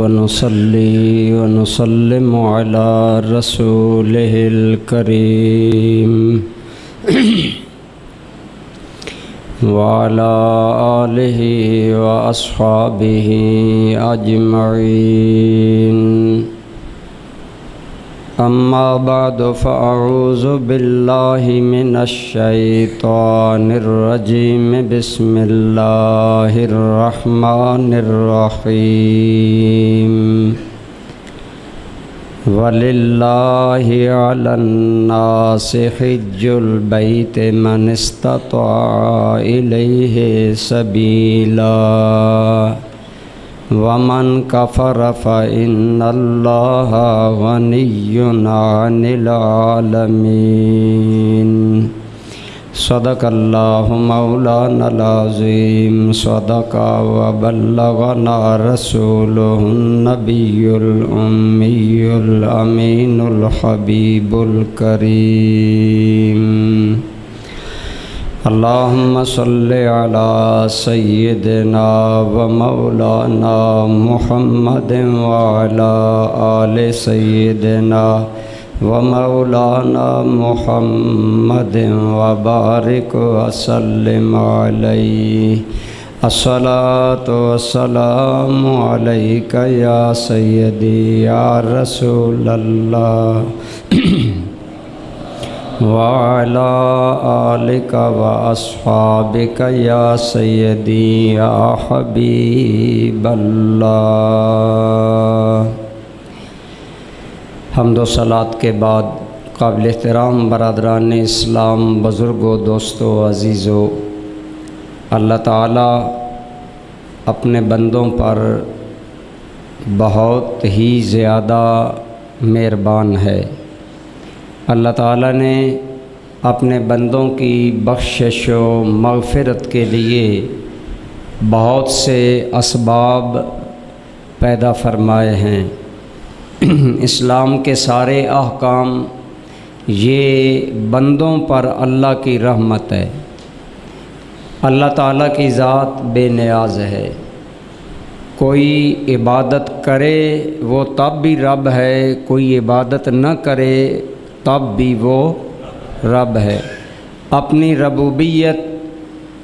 ونصلي ونسلم على رسوله الكريم وعلى آله وأصحابه أجمعين أما بعد فأعوذ بالله من الشيطان الرجيم بسم الله الرحمن الرحيم وَلِلَّهِ عَلَى النَّاسِ حِجُّ الْبَيْتِ مَنِ اسْتَطَاعَ إِلَيْهِ سَبِيلًا وَمَنْ كَفَرَ فَإِنَّ اللَّهَ غَنِيٌّ عَنِ الْعَالَمِينَ صدق اللہ مولانا العظیم صدق وبلغنا رسولہ النبی الأمی الأمین الحبیب الکریم اللہم صلی علی سیدنا و مولانا محمد وعلی آل سیدنا ومولانا محمد وبارک وسلم علیہ الصلاۃ والسلام علیک یا سیدی یا رسول اللہ وعلی آلک واصحابک یا سیدی یا حبیب اللہ۔ حمد و صلات کے بعد قابل احترام برادران اسلام، بزرگوں، دوستوں، عزیزوں، اللہ تعالیٰ اپنے بندوں پر بہت ہی زیادہ مہربان ہے۔ اللہ تعالیٰ نے اپنے بندوں کی بخشش و مغفرت کے لیے بہت سے اسباب پیدا فرمائے ہیں۔ اسلام کے سارے احکام یہ بندوں پر اللہ کی رحمت ہے۔ اللہ تعالیٰ کی ذات بے نیاز ہے۔ کوئی عبادت کرے وہ تب بھی رب ہے، کوئی عبادت نہ کرے تب بھی وہ رب ہے۔ اپنی ربوبیت،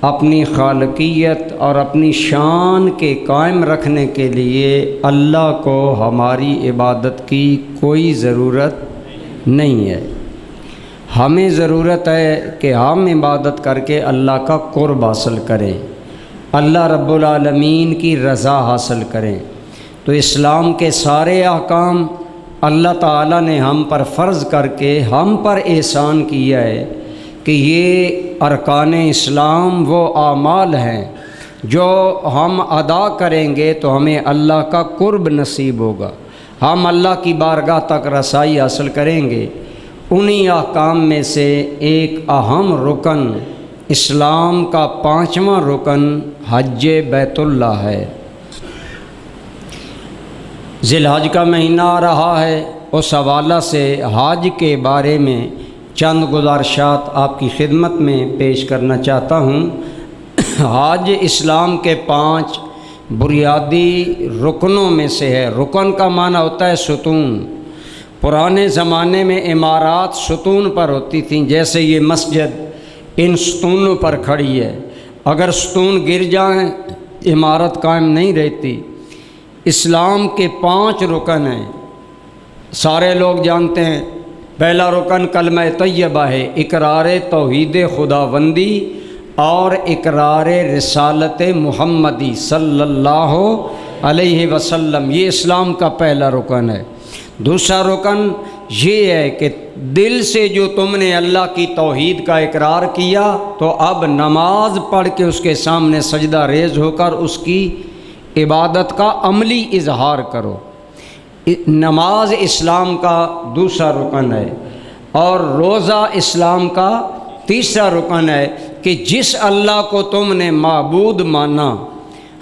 اپنی خالقیت اور اپنی شان کے قائم رکھنے کے لیے اللہ کو ہماری عبادت کی کوئی ضرورت نہیں ہے۔ ہمیں ضرورت ہے کہ ہم عبادت کر کے اللہ کا قرب حاصل کریں، اللہ رب العالمین کی رضا حاصل کریں۔ تو اسلام کے سارے احکام اللہ تعالیٰ نے ہم پر فرض کر کے ہم پر احسان کیا ہے کہ یہ ارکان اسلام وہ اعمال ہیں جو ہم ادا کریں گے تو ہمیں اللہ کا قرب نصیب ہوگا، ہم اللہ کی بارگاہ تک رسائی حاصل کریں گے۔ انہی احکام میں سے ایک اہم رکن، اسلام کا 5واں رکن حج بیت اللہ ہے۔ ذی الحج کا مہینہ آ رہا ہے، اس حوالہ سے حج کے بارے میں چند گزارشات آپ کی خدمت میں پیش کرنا چاہتا ہوں۔ حج اسلام کے 5 بنیادی رکنوں میں سے ہے۔ رکن کا معنی ہوتا ہے ستون۔ پرانے زمانے میں عمارات ستون پر ہوتی تھیں، جیسے یہ مسجد ان ستونوں پر کھڑی ہے۔ اگر ستون گر جائیں عمارت قائم نہیں رہتی۔ اسلام کے 5 رکن ہیں، سارے لوگ جانتے ہیں۔ پہلا رکن کلمہ طیبہ ہے، اقرار توحید خداوندی اور اقرار رسالت محمدی صلی اللہ علیہ وسلم، یہ اسلام کا پہلا رکن ہے۔ دوسرا رکن یہ ہے کہ دل سے جو تم نے اللہ کی توحید کا اقرار کیا تو اب نماز پڑھ کے اس کے سامنے سجدہ ریز ہو کر اس کی عبادت کا عملی اظہار کرو۔ نماز اسلام کا دوسرا رکن ہے، اور روزہ اسلام کا تیسرا رکن ہے کہ جس اللہ کو تم نے معبود مانا،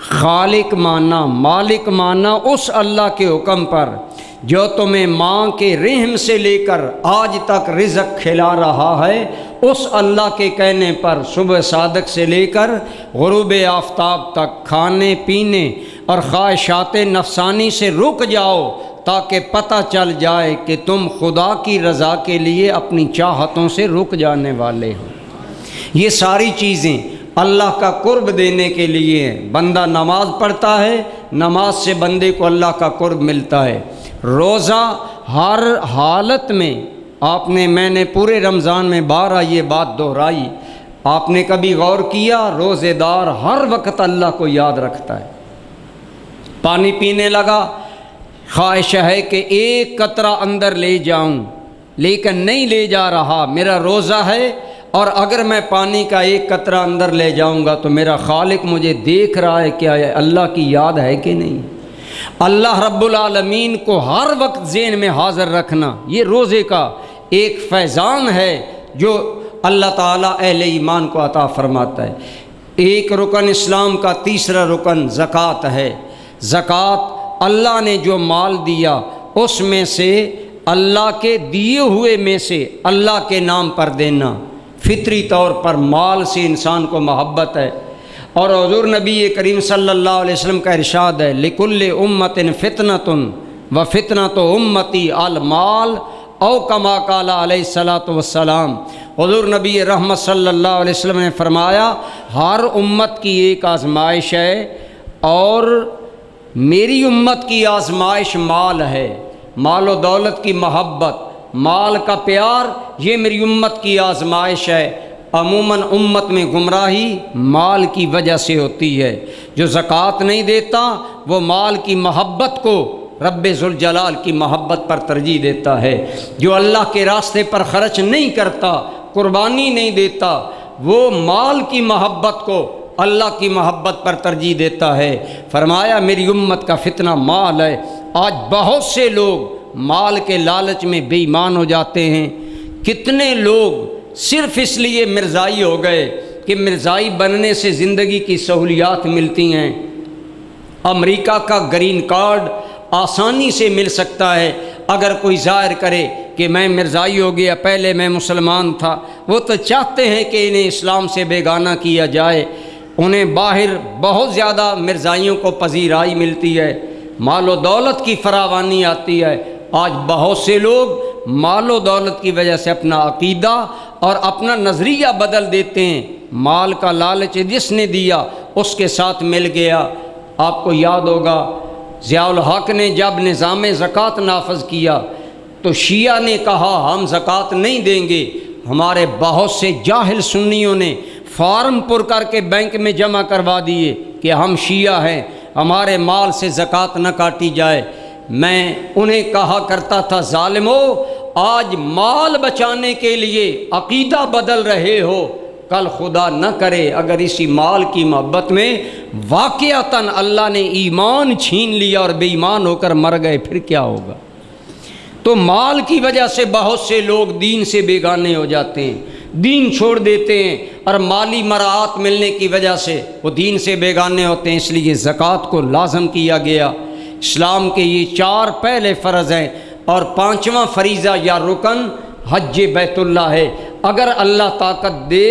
خالق مانا، مالک مانا، اس اللہ کے حکم پر جو تمہیں ماں کے رحم سے لے کر آج تک رزق کھلا رہا ہے، اس اللہ کے کہنے پر صبح صادق سے لے کر غروب آفتاب تک کھانے پینے اور خواہشات نفسانی سے رک جاؤ تاکہ پتہ چل جائے کہ تم خدا کی رضا کے لیے اپنی چاہتوں سے رک جانے والے ہو۔ یہ ساری چیزیں اللہ کا قرب دینے کے لیے ہیں۔ بندہ نماز پڑھتا ہے، نماز سے بندے کو اللہ کا قرب ملتا ہے۔ روزہ ہر حالت میں میں نے پورے رمضان میں بارہ یہ بات دہرائی، آپ نے کبھی غور کیا؟ روزے دار ہر وقت اللہ کو یاد رکھتا ہے۔ پانی پینے لگا، خواہش ہے کہ ایک قطرہ اندر لے جاؤں لیکن نہیں لے جا رہا، میرا روزہ ہے، اور اگر میں پانی کا ایک قطرہ اندر لے جاؤں گا تو میرا خالق مجھے دیکھ رہا ہے، کیا اللہ کی یاد ہے کہ نہیں؟ اللہ رب العالمین کو ہر وقت ذہن میں حاضر رکھنا، یہ روزے کا ایک فیضان ہے جو اللہ تعالیٰ اہل ایمان کو عطا فرماتا ہے۔ ایک رکن اسلام کا تیسرا رکن زکوٰۃ ہے۔ زکوٰۃ اللہ نے جو مال دیا اس میں سے اللہ کے دیے ہوئے میں سے اللہ کے نام پر دینا، فطری طور پر مال سے انسان کو محبت ہے، اور حضور نبی کریم صلی اللہ علیہ وسلم کا ارشاد ہے لِكُلِّ أُمَّةٍ فِتْنَةٌ وَفِتْنَةُ أُمَّتِي الْمَالُ او کما قال علیہ الصلوۃ والسلام۔ حضور نبی رحمت صلی اللہ علیہ وسلم نے فرمایا ہر امت کی ایک آزمائش ہے، اور میری امت کی آزمائش مال ہے، مال و دولت کی محبت، مال کا پیار، یہ میری امت کی آزمائش ہے۔ عموماً امت میں گمراہی مال کی وجہ سے ہوتی ہے۔ جو زکوٰۃ نہیں دیتا وہ مال کی محبت کو رب ذوالجلال کی محبت پر ترجیح دیتا ہے۔ جو اللہ کے راستے پر خرچ نہیں کرتا، قربانی نہیں دیتا، وہ مال کی محبت کو اللہ کی محبت پر ترجیح دیتا ہے۔ فرمایا میری امت کا فتنہ مال ہے۔ آج بہت سے لوگ مال کے لالچ میں بے ایمان ہو جاتے ہیں۔ کتنے لوگ صرف اس لیے مرزائی ہو گئے کہ مرزائی بننے سے زندگی کی سہولیات ملتی ہیں، امریکہ کا گرین کارڈ آسانی سے مل سکتا ہے۔ اگر کوئی ظاہر کرے کہ میں مرزائی ہو گیا، پہلے میں مسلمان تھا، وہ تو چاہتے ہیں کہ انہیں اسلام سے بیگانہ کیا جائے۔ انہیں باہر بہت زیادہ مرزائیوں کو پذیرائی ملتی ہے، مال و دولت کی فراوانی آتی ہے۔ آج بہت سے لوگ مال و دولت کی وجہ سے اپنا عقیدہ اور اپنا نظریہ بدل دیتے ہیں۔ مال کا لالچ جس نے دیا اس کے ساتھ مل گیا۔ آپ کو یاد ہوگا ضیاء الحق نے جب نظام زکوٰۃ نافذ کیا تو شیعہ نے کہا ہم زکوٰۃ نہیں دیں گے۔ ہمارے بہت سے جاہل سنیوں نے فارم پر کر کے بینک میں جمع کروا دیے کہ ہم شیعہ ہیں، ہمارے مال سے زکوٰۃ نہ کاٹی جائے۔ میں انہیں کہا کرتا تھا ظالمو، آج مال بچانے کے لیے عقیدہ بدل رہے ہو، کل خدا نہ کرے اگر اسی مال کی محبت میں واقعتاً اللہ نے ایمان چھین لیا اور بے ایمان ہو کر مر گئے، پھر کیا ہوگا؟ تو مال کی وجہ سے بہت سے لوگ دین سے بیگانے ہو جاتے ہیں، دین چھوڑ دیتے ہیں، اور مالی مراعات ملنے کی وجہ سے وہ دین سے بیگانے ہوتے ہیں۔ اس لیے زکوٰۃ کو لازم کیا گیا۔ اسلام کے یہ 4 پہلے فرض ہیں، اور 5واں فریضہ یا رکن حج بیت اللہ ہے۔ اگر اللہ طاقت دے،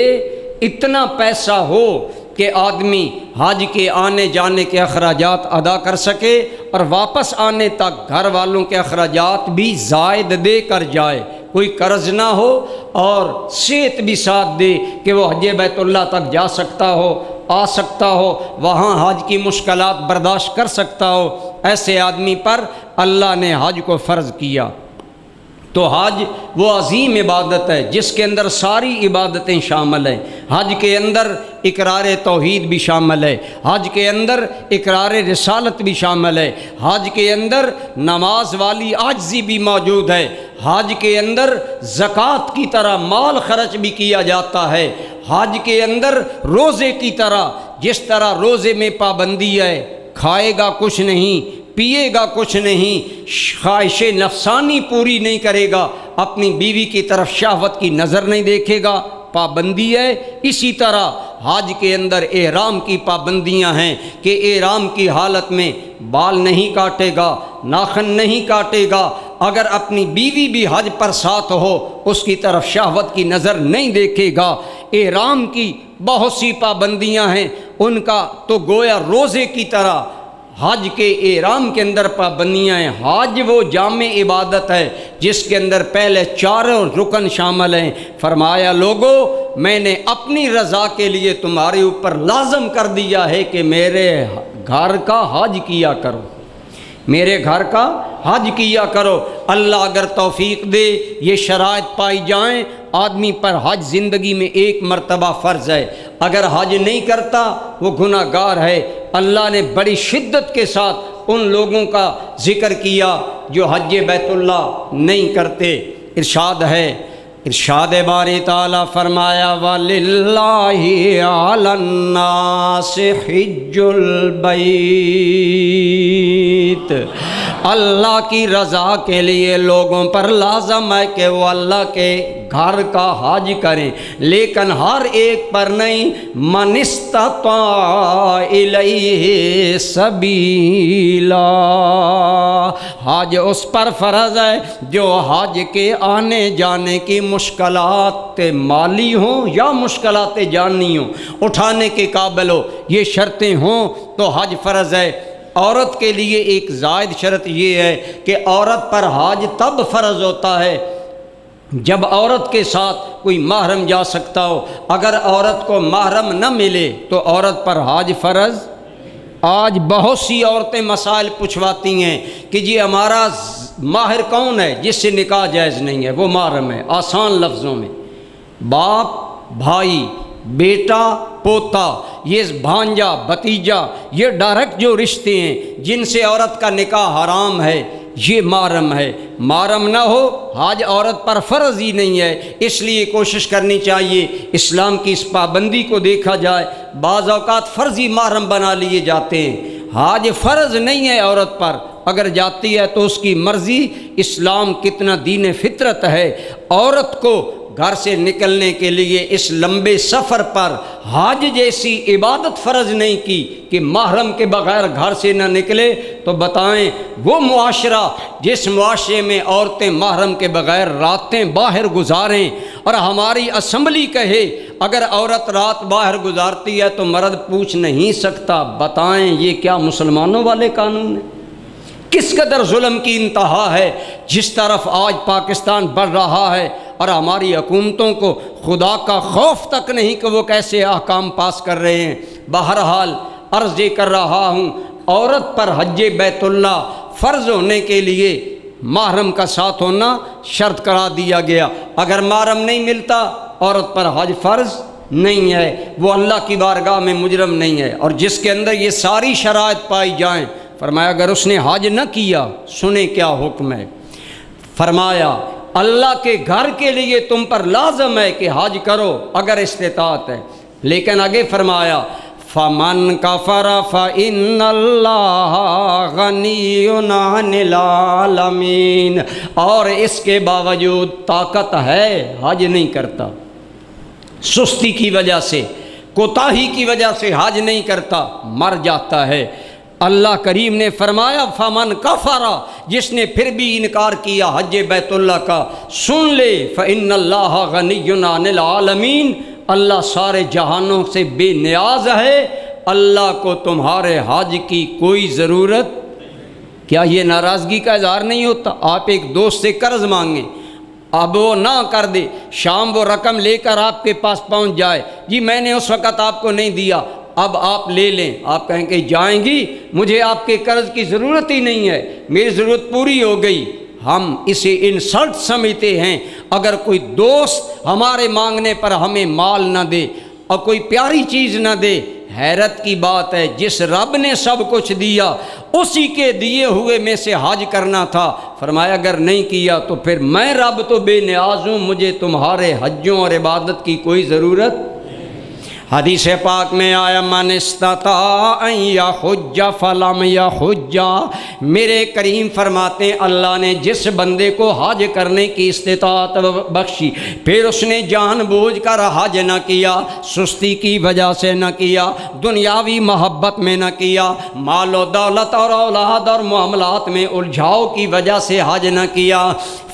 اتنا پیسہ ہو کہ آدمی حج کے آنے جانے کے اخراجات ادا کر سکے اور واپس آنے تک گھر والوں کے اخراجات بھی زائد دے کر جائے، کوئی قرض نہ ہو، اور صحت بھی ساتھ دے کہ وہ حج بیت اللہ تک جا سکتا ہو، آ سکتا ہو، وہاں حج کی مشکلات برداشت کر سکتا ہو، ایسے آدمی پر اللہ نے حج کو فرض کیا۔ تو حج وہ عظیم عبادت ہے جس کے اندر ساری عبادتیں شامل ہیں۔ حج کے اندر اقرار توحید بھی شامل ہے، حج کے اندر اقرار رسالت بھی شامل ہے، حج کے اندر نماز والی عاجزی بھی موجود ہے، حج کے اندر زکوٰۃ کی طرح مال خرچ بھی کیا جاتا ہے، حج کے اندر روزے کی طرح، جس طرح روزے میں پابندی ہے، کھائے گا کچھ نہیں، پیے گا کچھ نہیں، خواہش نفسانی پوری نہیں کرے گا، اپنی بیوی کی طرف شہوت کی نظر نہیں دیکھے گا، پابندی ہے۔ اسی طرح حج کے اندر احرام کی پابندیاں ہیں کہ احرام کی حالت میں بال نہیں کاٹے گا، ناخن نہیں کاٹے گا، اگر اپنی بیوی بھی حج پر ساتھ ہو اس کی طرف شہوت کی نظر نہیں دیکھے گا۔ احرام کی بہت سی پابندیاں ہیں، ان کا تو گویا روزے کی طرح حج کے احرام کے اندر پابندیاں ہیں۔ حج وہ جامع عبادت ہے جس کے اندر پہلے چاروں رکن شامل ہیں۔ فرمایا لوگو میں نے اپنی رضا کے لیے تمہارے اوپر لازم کر دیا ہے کہ میرے گھر کا حج کیا کرو، میرے گھر کا حج کیا کرو۔ اللہ اگر توفیق دے یہ شرائط پائی جائیں، آدمی پر حج زندگی میں ایک مرتبہ فرض ہے، اگر حج نہیں کرتا وہ گناہ گار ہے۔ اللہ نے بڑی شدت کے ساتھ ان لوگوں کا ذکر کیا جو حج بیت اللہ نہیں کرتے۔ ارشاد ہے، ارشاد باری تعالیٰ فرمایا وَلِلَّهِ عَلَى النَّاسِ حِجُّ الْبَيْتِ، اللہ کی رضا کے لیے لوگوں پر لازم ہے کہ وہ اللہ کے گھر کا حج کریں، لیکن ہر ایک پر نہیں۔ من استطاع الیہ سبیلا، حج اس پر فرض ہے جو حج کے آنے جانے کی مشکلات مالی ہوں یا مشکلات جانی ہوں، اٹھانے کے قابل ہو، یہ شرطیں ہوں تو حج فرض ہے۔ عورت کے لیے ایک زائد شرط یہ ہے کہ عورت پر حج تب فرض ہوتا ہے جب عورت کے ساتھ کوئی محرم جا سکتا ہو۔ اگر عورت کو محرم نہ ملے تو عورت پر حج فرض۔ آج بہت سی عورتیں مسائل پوچھواتی ہیں کہ جی ہمارا ماہر کون ہے جس سے نکاح جائز نہیں ہے، وہ محرم ہے۔ آسان لفظوں میں باپ بھائی، بیٹا پوتا، یہ بھانجا بھتیجا، یہ ڈائریکٹ جو رشتے ہیں جن سے عورت کا نکاح حرام ہے، یہ محرم ہے۔ محرم نہ ہو حج عورت پر فرض ہی نہیں ہے۔ اس لیے کوشش کرنی چاہیے اسلام کی اس پابندی کو دیکھا جائے۔ بعض اوقات فرضی محرم بنا لیے جاتے ہیں، حج فرض نہیں ہے عورت پر، اگر جاتی ہے تو اس کی مرضی۔ اسلام کتنا دین فطرت ہے، عورت کو گھر سے نکلنے کے لیے اس لمبے سفر پر حج جیسی عبادت فرض نہیں کی کہ محرم کے بغیر گھر سے نہ نکلے۔ تو بتائیں وہ معاشرہ جس معاشرے میں عورتیں محرم کے بغیر راتیں باہر گزاریں، اور ہماری اسمبلی کہے اگر عورت رات باہر گزارتی ہے تو مرد پوچھ نہیں سکتا، بتائیں یہ کیا مسلمانوں والے قانون ہیں؟ کس قدر ظلم کی انتہا ہے جس طرف آج پاکستان بڑھ رہا ہے، اور ہماری حکومتوں کو خدا کا خوف تک نہیں کہ وہ کیسے احکام پاس کر رہے ہیں۔ بہرحال عرض یہ کر رہا ہوں، عورت پر حج بیت اللہ فرض ہونے کے لیے محرم کا ساتھ ہونا شرط کرا دیا گیا۔ اگر محرم نہیں ملتا عورت پر حج فرض نہیں ہے، وہ اللہ کی بارگاہ میں مجرم نہیں ہے۔ اور جس کے اندر یہ ساری شرائط پائی جائیں، فرمایا اگر اس نے حج نہ کیا، سنیں کیا حکم ہے، فرمایا اللہ کے گھر کے لیے تم پر لازم ہے کہ حج کرو اگر استطاعت ہے، لیکن آگے فرمایا فَمَنْ كَفَرَ فَإِنَّ اللَّهَ غَنِيٌّ عَنِ الْعَالَمِينَ، اور اس کے باوجود طاقت ہے حج نہیں کرتا، سستی کی وجہ سے، کوتاہی کی وجہ سے حج نہیں کرتا، مر جاتا ہے۔ اللہ کریم نے فرمایا فَمَنْ كَفَرَ، جس نے پھر بھی انکار کیا حج بیت اللہ کا، سن لے فَإِنَّ اللَّهَ غَنِيٌّ عَنِ الْعَالَمِينَ، اللہ سارے جہانوں سے بے نیاز ہے، اللہ کو تمہارے حج کی کوئی ضرورت۔ کیا یہ ناراضگی کا اظہار نہیں ہوتا؟ آپ ایک دوست سے قرض مانگیں، اب وہ نہ کر دے، شام وہ رقم لے کر آپ کے پاس پہنچ جائے، جی میں نے اس وقت آپ کو نہیں دیا، اب آپ لے لیں، آپ کہیں کہ جائیں گی مجھے آپ کے قرض کی ضرورت ہی نہیں ہے، میری ضرورت پوری ہو گئی۔ ہم اسے انسلٹ سمجھتے ہیں اگر کوئی دوست ہمارے مانگنے پر ہمیں مال نہ دے اور کوئی پیاری چیز نہ دے۔ حیرت کی بات ہے، جس رب نے سب کچھ دیا اسی کے دیے ہوئے میں سے حج کرنا تھا۔ فرمایا اگر نہیں کیا تو پھر میں رب تو بے نیاز ہوں، مجھے تمہارے حجوں اور عبادت کی کوئی ضرورت۔ حدیث پاک میں آیا من استطاع ان یحج فلم یحج، میرے کریم فرماتے ہیں اللہ نے جس بندے کو حج کرنے کی استطاعت بخشی، پھر اس نے جان بوجھ کر حج نہ کیا، سستی کی وجہ سے نہ کیا، دنیاوی محبت میں نہ کیا، مال و دولت اور اولاد اور معاملات میں الجھاؤ کی وجہ سے حج نہ کیا،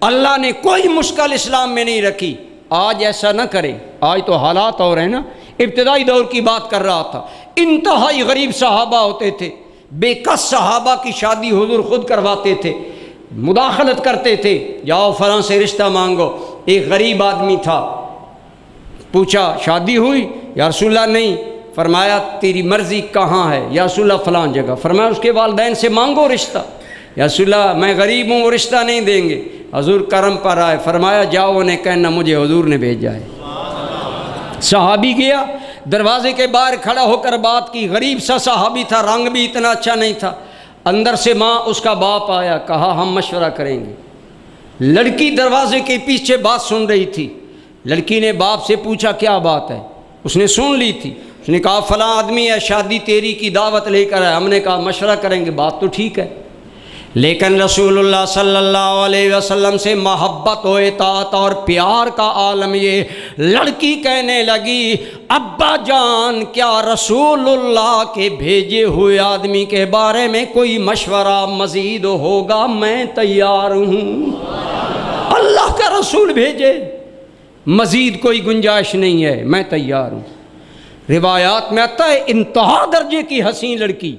اللہ نے کوئی مشکل اسلام میں نہیں رکھی۔ آج ایسا نہ کریں، آج تو حالات اور ہیں نا، ابتدائی دور کی بات کر رہا تھا، انتہائی غریب صحابہ ہوتے تھے، بے کس صحابہ کی شادی حضور خود کرواتے تھے، مداخلت کرتے تھے، جاؤ فلاں سے رشتہ مانگو۔ ایک غریب آدمی تھا، پوچھا شادی ہوئی؟ یا رسول اللہ نہیں۔ فرمایا تیری مرضی کہاں ہے؟ یا رسول اللہ فلاں جگہ۔ فرمایا اس کے والدین سے مانگو رشتہ۔ یا رسول اللہ میں غریب ہوں، وہ رشتہ نہیں دیں گے۔ حضور کرم پر آئے، فرمایا جاؤ انہیں کہنا مجھے حضور نے بھیجا ہے۔ صحابی گیا، دروازے کے باہر کھڑا ہو کر بات کی، غریب سا صحابی تھا، رنگ بھی اتنا اچھا نہیں تھا۔ اندر سے ماں اس کا باپ آیا، کہا ہم مشورہ کریں گے۔ لڑکی دروازے کے پیچھے بات سن رہی تھی، لڑکی نے باپ سے پوچھا کیا بات ہے؟ اس نے سن لی تھی، اس نے کہا فلاں آدمی ہے، شادی تیری کی دعوت لے کر ہے۔ ہم نے کہا مشورہ کریں گے، بات تو ٹھیک ہے، لیکن رسول اللہ صلی اللہ علیہ وسلم سے محبت و اطاعت اور پیار کا عالم یہ۔ لڑکی کہنے لگی ابا جان کیا رسول اللہ کے بھیجے ہوئے آدمی کے بارے میں کوئی مشورہ مزید ہوگا؟ میں تیار ہوں، اللہ کا رسول بھیجے، مزید کوئی گنجائش نہیں ہے، میں تیار ہوں۔ روایات میں آتا ہے انتہا درجے کی حسین لڑکی،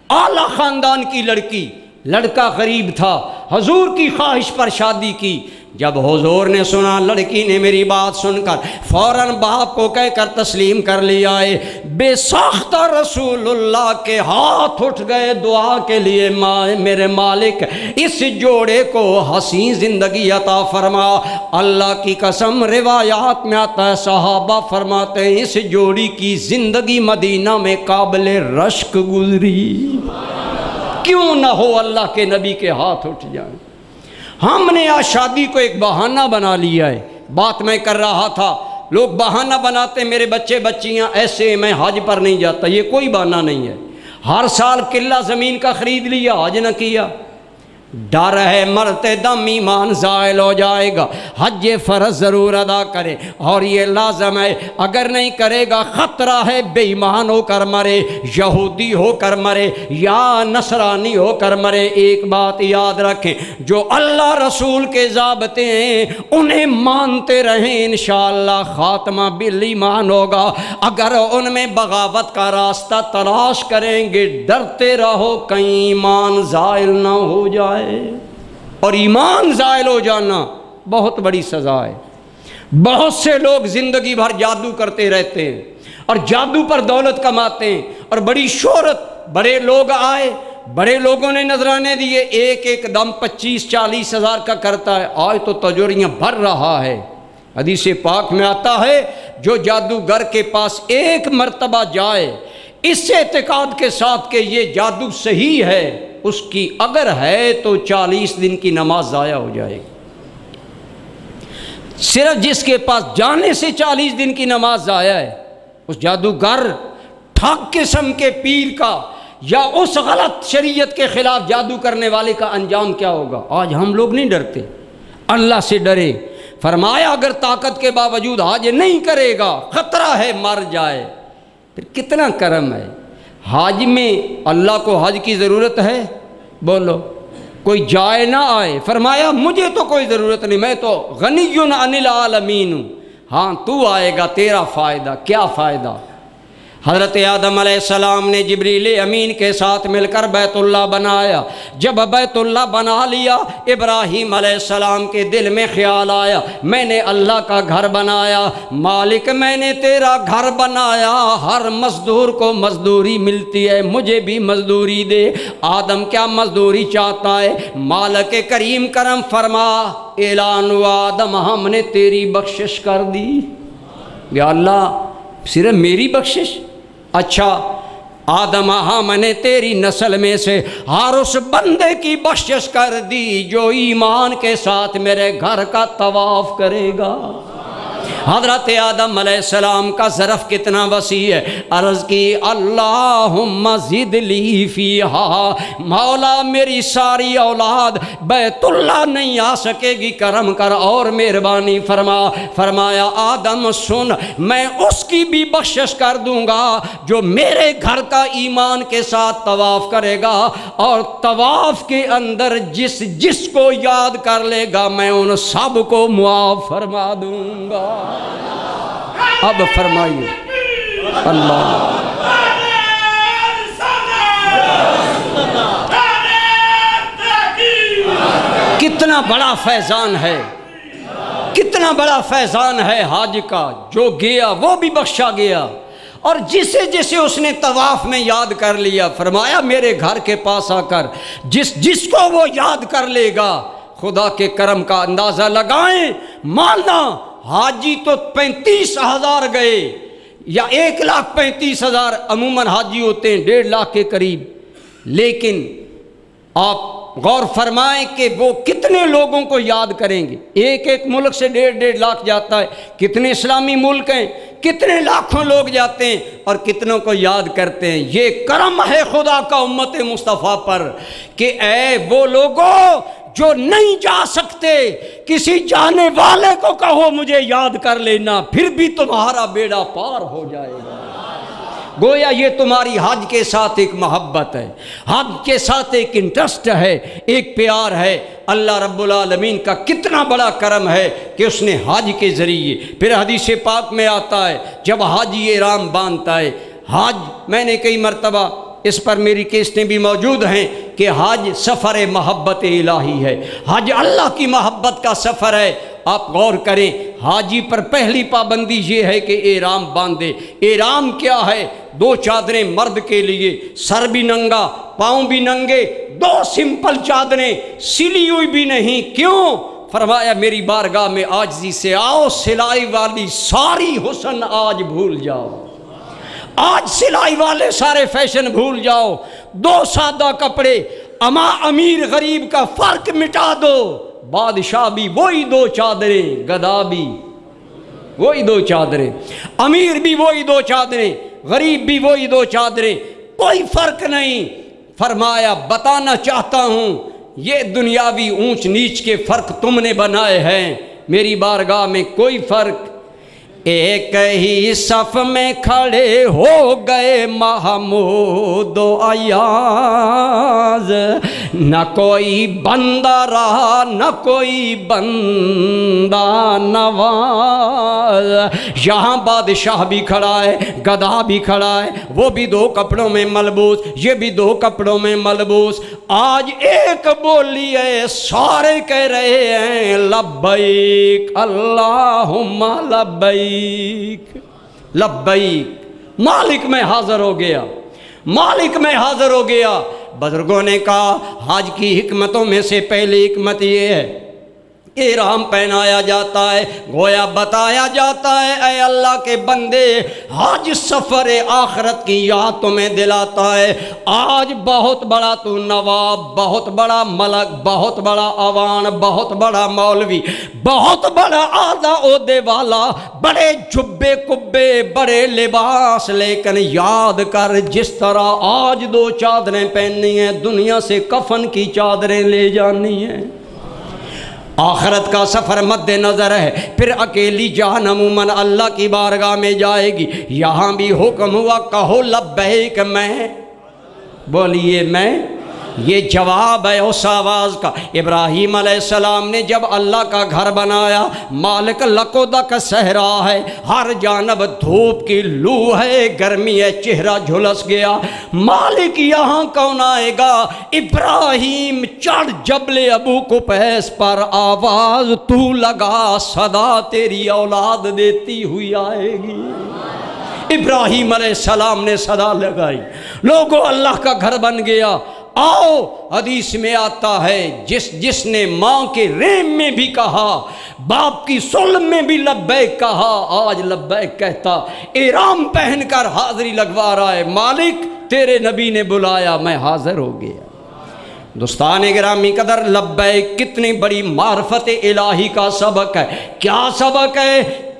اعلیٰ خاندان کی لڑکی، لڑکا غریب تھا، حضور کی خواہش پر شادی کی۔ جب حضور نے سنا لڑکی نے میری بات سن کر فوراً باپ کو کہہ کر تسلیم کر لیا ہے، بے ساختہ رسول اللہ کے ہاتھ اٹھ گئے دعا کے لیے، میرے مالک اس جوڑے کو حسین زندگی عطا فرما۔ اللہ کی قسم روایات میں آتا ہے صحابہ فرماتے ہیں اس جوڑی کی زندگی مدینہ میں قابل رشک گزری۔ کیوں نہ ہو اللہ کے نبی کے ہاتھ اٹھ جائیں۔ ہم نے آج شادی کو ایک بہانہ بنا لیا ہے۔ بات میں کر رہا تھا، لوگ بہانہ بناتے میرے بچے بچیاں ایسے، میں حج پر نہیں جاتا، یہ کوئی بہانہ نہیں ہے۔ ہر سال قلعہ زمین کا خرید لیا، حج نہ کیا، ڈر ہے مرتے دم ایمان زائل ہو جائے گا، حج فرض ضرور ادا کرے، اور یہ لازم ہے، اگر نہیں کرے گا خطرہ ہے بے ایمان ہو کر مرے، یہودی ہو کر مرے یا نصرانی ہو کر مرے۔ ایک بات یاد رکھیں، جو اللہ رسول کے ضابطے ہیں انہیں مانتے رہیں، انشاءاللہ خاتمہ بالایمان ہوگا۔ اگر ان میں بغاوت کا راستہ تلاش کریں گے، ڈرتے رہو کہیں ایمان زائل نہ ہو جائے، اور ایمان زائل ہو جانا بہت بڑی سزا ہے۔ بہت سے لوگ زندگی بھر جادو کرتے رہتے ہیں اور جادو پر دولت کماتے ہیں، اور بڑی شہرت، بڑے لوگ آئے، بڑے لوگوں نے نذرانے دیے، ایک ایک دم 25-40 ہزار کا کرتا ہے، آج تو تجوریاں بھر رہا ہے۔ حدیث پاک میں آتا ہے جو جادوگر کے پاس ایک مرتبہ جائے اس اعتقاد کے ساتھ کہ یہ جادو صحیح ہے، اس کی اگر ہے تو 40 دن کی نماز ضائع ہو جائے گی۔ صرف جس کے پاس جانے سے 40 دن کی نماز ضائع ہے، اس جادوگر ٹھگ قسم کے پیر کا یا اس غلط شریعت کے خلاف جادو کرنے والے کا انجام کیا ہوگا؟ آج ہم لوگ نہیں ڈرتے، اللہ سے ڈرے۔ فرمایا اگر طاقت کے باوجود حج نہیں کرے گا خطرہ ہے مر جائے۔ پھر کتنا کرم ہے، حج میں اللہ کو حج کی ضرورت ہے؟ بولو، کوئی جائے نہ آئے، فرمایا مجھے تو کوئی ضرورت نہیں، میں تو غنی عن العالمین ہوں، ہاں تو آئے گا تیرا فائدہ۔ کیا فائدہ؟ حضرت آدم علیہ السلام نے جبریل امین کے ساتھ مل کر بیت اللہ بنایا۔ جب بیت اللہ بنا لیا، ابراہیم علیہ السلام کے دل میں خیال آیا میں نے اللہ کا گھر بنایا، مالک میں نے تیرا گھر بنایا، ہر مزدور کو مزدوری ملتی ہے، مجھے بھی مزدوری دے۔ آدم کیا مزدوری چاہتا ہے؟ مالک کریم کرم فرما، اعلان ہوا آدم ہم نے تیری بخشش کر دی۔ یا اللہ صرف میری بخشش؟ اچھا آدم ہاں میں نے تیری نسل میں سے ہر اس بندے کی بخشش کر دی جو ایمان کے ساتھ میرے گھر کا طواف کرے گا۔ حضرت آدم علیہ السلام کا ظرف کتنا وسیع ہے، عرض کی اللہم زد لی فیہا، مولا میری ساری اولاد بیت اللہ نہیں آ سکے گی، کرم کر اور مہربانی فرما۔ فرمایا آدم سن، میں اس کی بھی بخشش کر دوں گا جو میرے گھر کا ایمان کے ساتھ طواف کرے گا، اور طواف کے اندر جس جس کو یاد کر لے گا میں ان سب کو معاف فرما دوں گا۔ اب فرمائیے اللہ، کتنا بڑا فیضان ہے، کتنا بڑا فیضان ہے حج کا، جو گیا وہ بھی بخشا گیا، اور جسے جسے اس نے طواف میں یاد کر لیا، فرمایا میرے گھر کے پاس آ کر جس کو وہ یاد کر لے گا، خدا کے کرم کا اندازہ لگائیں، ماننا حاجی تو 35,000 گئے یا 1,35,000 عموماً حاجی ہوتے ہیں 1.5 لاکھ کے قریب، لیکن آپ غور فرمائیں کہ وہ کتنے لوگوں کو یاد کریں گے۔ ایک ایک ملک سے 1.5 لاکھ جاتا ہے، کتنے اسلامی ملک ہیں، کتنے لاکھوں لوگ جاتے ہیں اور کتنوں کو یاد کرتے ہیں۔ یہ کرم ہے خدا کا امت مصطفیٰ پر کہ اے وہ لوگوں جو نہیں جا سکتے، کسی جانے والے کو کہو مجھے یاد کر لینا، پھر بھی تمہارا بیڑا پار ہو جائے گا۔ گویا یہ تمہاری حج کے ساتھ ایک محبت ہے، حج کے ساتھ ایک انٹرسٹ ہے، ایک پیار ہے۔ اللہ رب العالمین کا کتنا بڑا کرم ہے کہ اس نے حج کے ذریعے، پھر حدیث پاک میں آتا ہے جب حاجی احرام باندھتا ہے، حج میں نے کئی مرتبہ اس پر میری کیسٹیں بھی موجود ہیں کہ حج سفر محبت الہی ہے، حج اللہ کی محبت کا سفر ہے۔ آپ غور کریں، حاجی پر پہلی پابندی یہ ہے کہ احرام باندھے۔ احرام کیا ہے؟ 2 چادریں مرد کے لیے، سر بھی ننگا، پاؤں بھی ننگے، 2 سمپل چادریں، سلی ہوئی بھی نہیں۔ کیوں؟ فرمایا میری بارگاہ میں عاجزی سے آؤ، سلائی والی ساری حسن آج بھول جاؤ، آج سلائی والے سارے فیشن بھول جاؤ، 2 سادہ کپڑے، امیر غریب کا فرق مٹا دو، بادشاہ بھی وہی 2 چادریں، گدھا بھی وہی 2 چادریں، امیر بھی وہی 2 چادریں، غریب بھی وہی 2 چادریں، کوئی فرق نہیں۔ فرمایا بتانا چاہتا ہوں یہ دنیاوی اونچ نیچ کے فرق تم نے بنائے ہیں، میری بارگاہ میں کوئی فرق۔ ایک ہی صف میں کھڑے ہو گئے محمود و ایاز، نہ کوئی بندہ رہا نہ کوئی بندہ نواز۔ یہاں بادشاہ بھی کھڑا ہے، گدھا بھی کھڑا ہے، وہ بھی 2 کپڑوں میں ملبوس، یہ بھی 2 کپڑوں میں ملبوس۔ آج ایک بولی ہے، سارے کہہ رہے ہیں لبیک اللہم لبیک لبیک، مالک میں حاضر ہو گیا، مالک میں حاضر ہو گیا۔ بزرگوں نے کہا حج کی حکمتوں میں سے پہلی حکمت یہ ہے، احرام پہنایا جاتا ہے، گویا بتایا جاتا ہے اے اللہ کے بندے، حج سفر آخرت کی یاد تمہیں دلاتا ہے۔ آج بہت بڑا تو نواب، بہت بڑا ملک، بہت بڑا عوان، بہت بڑا مولوی، بہت بڑا اعلیٰ عہدے والا، بڑے جبے کبے، بڑے لباس، لیکن یاد کر جس طرح آج 2 چادریں پہننی ہیں، دنیا سے کفن کی چادریں لے جانی ہیں۔ آخرت کا سفر مد نظر ہے، پھر اکیلی جان عموماً اللہ کی بارگاہ میں جائے گی۔ یہاں بھی حکم ہوا کہو لبیک، میں بولیے میں، یہ جواب ہے اس آواز کا۔ ابراہیم علیہ السلام نے جب اللہ کا گھر بنایا، مالک لقودک صحرا ہے، ہر جانب دھوپ کی لو ہے، گرمی ہے، چہرہ جھلس گیا، مالک یہاں کون آئے گا؟ ابراہیم چڑھ جبل ابو قبیس پر، آواز تو لگا، صدا تیری اولاد دیتی ہوئی آئے گی۔ ابراہیم علیہ السلام نے صدا لگائی، لوگوں اللہ کا گھر بن گیا۔ آؤ، حدیث میں آتا ہے جس نے ماں کے ریم میں بھی کہا، باپ کی سلم میں بھی لبیک کہا، آج لبیک کہتا، احرام پہن کر حاضری لگوا رہا ہے، مالک تیرے نبی نے بلایا، میں حاضر ہو گیا۔ دوستان گرامی قدر، لبیک کتنی بڑی معرفت الہی کا سبق ہے۔ کیا سبق ہے